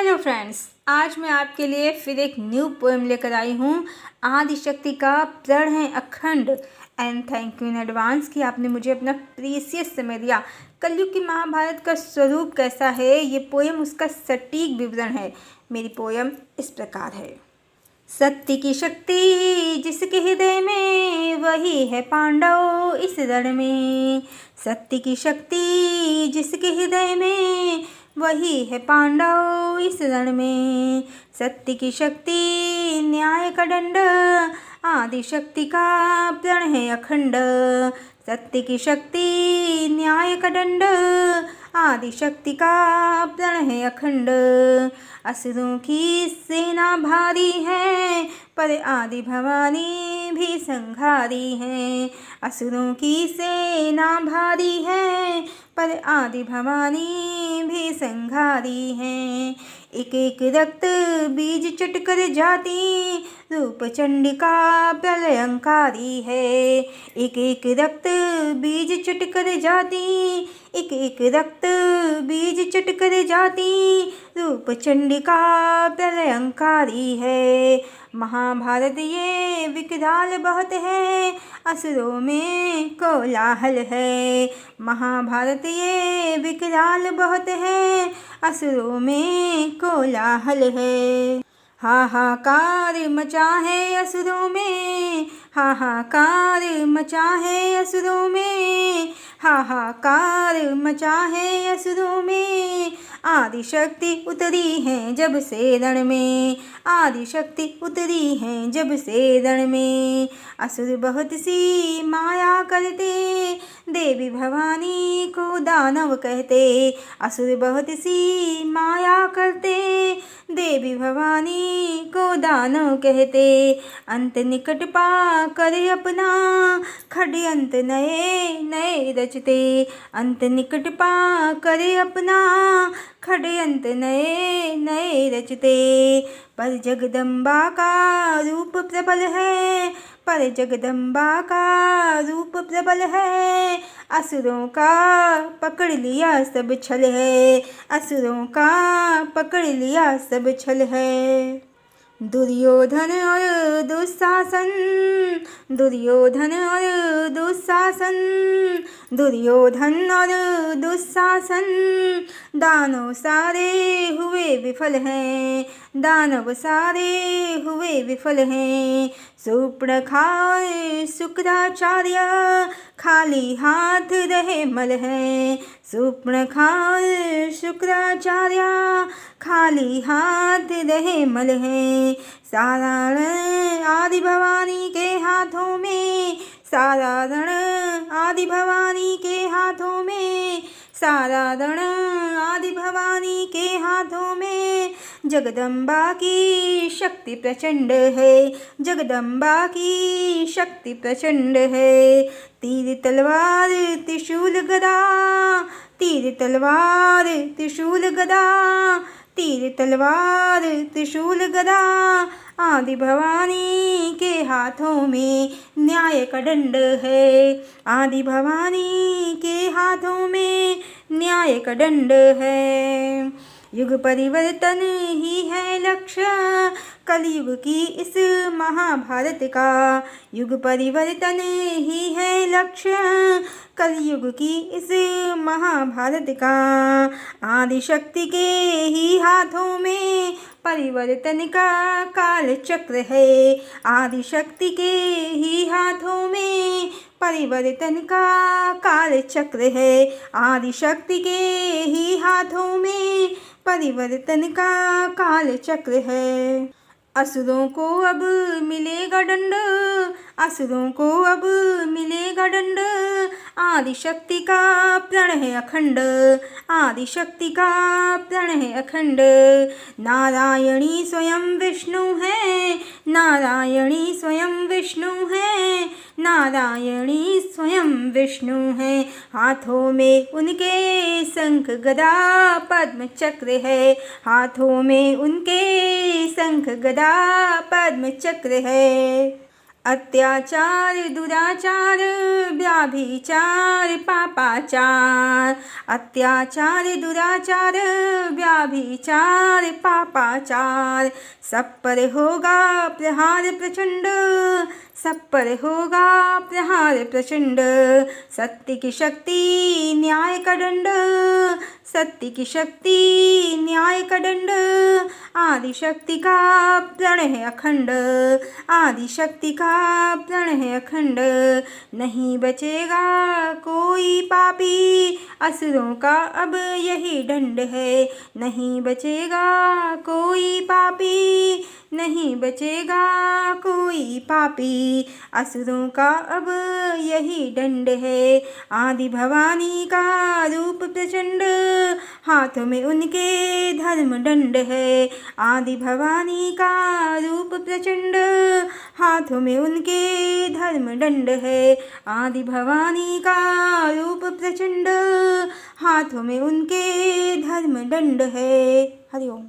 Hello friends, आज मैं आपके लिए फिर एक न्यू पोएम लेकर आई हूँ। आदिशक्ति का प्रण है अखंड। And thank you in advance कि आपने मुझे अपना प्रीसियस समय दिया। कलयुग की महाभारत का स्वरूप कैसा है, ये पोएम उसका सटीक विवरण है। मेरी पोएम इस प्रकार है। सत्य की शक्ति जिसके हृदय में, वही है पांडव इस रण में। सत्य की शक्ति जिसके हृदय में, वही है पांडव इस रण में। सत्य की शक्ति न्याय का दंड, आदि शक्ति का प्रण है अखंड। सत्य की शक्ति न्याय का दंड, आदि शक्ति का प्रण है अखंड। असुरों की सेना भारी है, पर आदि भवानी भी संहारी है। असुरों की सेना भारी है, पर आदि भवानी भी संहारी है। एक एक रक्त बीज चटकर जाती, रूप चंडिका प्रलयंकारी है। एक एक रक्त बीज चटकर जाती, एक एक रक्त बीज चटकर जाती, रूप चंडिका प्रलयंकारी है। महाभारत ये विकराल बहुत है, असुरों में कोलाहल है। महाभारत ये विकराल बहुत है, असुरों में कोलाहल है। हाहाकार मचा है असुरों में, हाहाकार मचा है असुरों में, हाहाकार मचा है असुरों में। आदि शक्ति उतरी है जब से रण में, आदि शक्ति उतरी है जब से रण में। असुर बहुत सी माया करते, देवी भवानी को दानव कहते। असुर बहुत सी माया करते, देवी भवानी को दानव कहते। अंत निकट पा कर अपना, षड्यंत्र नए नए रचते। अंत निकट पा कर अपना, षड्यंत्र नए नए रचते। पर जगदम्बा का रूप प्रबल है, पर जगदम्बा का रूप प्रबल है। असुरों का पकड़ लिया सब छल है, असुरों का पकड़ लिया सब छल है। दुर्योधन और दुशासन, दुर्योधन और दुशासन, दुर्योधन और दुशासन। दानव सारे हुए विफल हैं, दानव सारे हुए विफल हैं। शूर्पणखा और शुक्राचार्य खाली हाथ रहे मल हैं। शूर्पणखा और शुक्राचार्य खाली हाथ रहे मल हैं। सारा रण आदि भवानी के हाथों में, सारा रण आदि भवानी के हाथों में, सारा रण आदि भवानी के हाथों में। जगदम्बा की शक्ति प्रचंड है, जगदम्बा की शक्ति प्रचंड है। तीर तलवार त्रिशूल गदा, तीर तलवार त्रिशूल गदा, तीर तलवार त्रिशूल गदा। आदि भवानी के हाथों में न्याय का दंड है, आदि भवानी के हाथों में न्याय का दंड है। युग परिवर्तन ही है लक्ष्य कलयुग की इस महाभारत का। युग परिवर्तन ही है लक्ष्य कलयुग की इस महाभारत का। आदि शक्ति के ही हाथों में परिवर्तन का काल चक्र है, आदि शक्ति के ही हाथों में परिवर्तन का काल चक्र है। आदि शक्ति के ही हाथों में परिवर्तन का काल चक्र है। असुरों को अब मिलेगा दंड, असुरों को अब मिलेगा दंड। आदि शक्ति का प्रण है अखंड, आदि शक्ति का प्रण है अखंड। नारायणी स्वयं विष्णु है, नारायणी स्वयं विष्णु है, नारायणी स्वयं विष्णु है। हाथों में उनके शंख गदा पद्म चक्र है, हाथों में उनके शंख गदा पद्म चक्र है। अत्याचार दुराचार व्याभिचार पापाचार, अत्याचार दुराचार व्याभिचार पापाचार, सब पर होगा प्रहार प्रचंड, सब पर होगा प्रहार प्रचंड। सत्य की शक्ति न्याय का दंड, सत्य की शक्ति न्याय का दंड, आदि शक्ति का प्रण है अखंड, आदि शक्ति का प्रण है अखंड। नहीं बचेगा कोई पापी, असुरों का अब यही दंड है। नहीं बचेगा कोई पापी, नहीं बचेगा कोई पापी, असुरों का अब यही दंड है। आदि भवानी का रूप प्रचंड, हाथों में उनके धर्म दंड है। आदि भवानी का रूप प्रचंड, हाथों में उनके धर्म दंड है। आदि भवानी का रूप प्रचंड, हाथों में उनके धर्म दंड है। हरि ओम।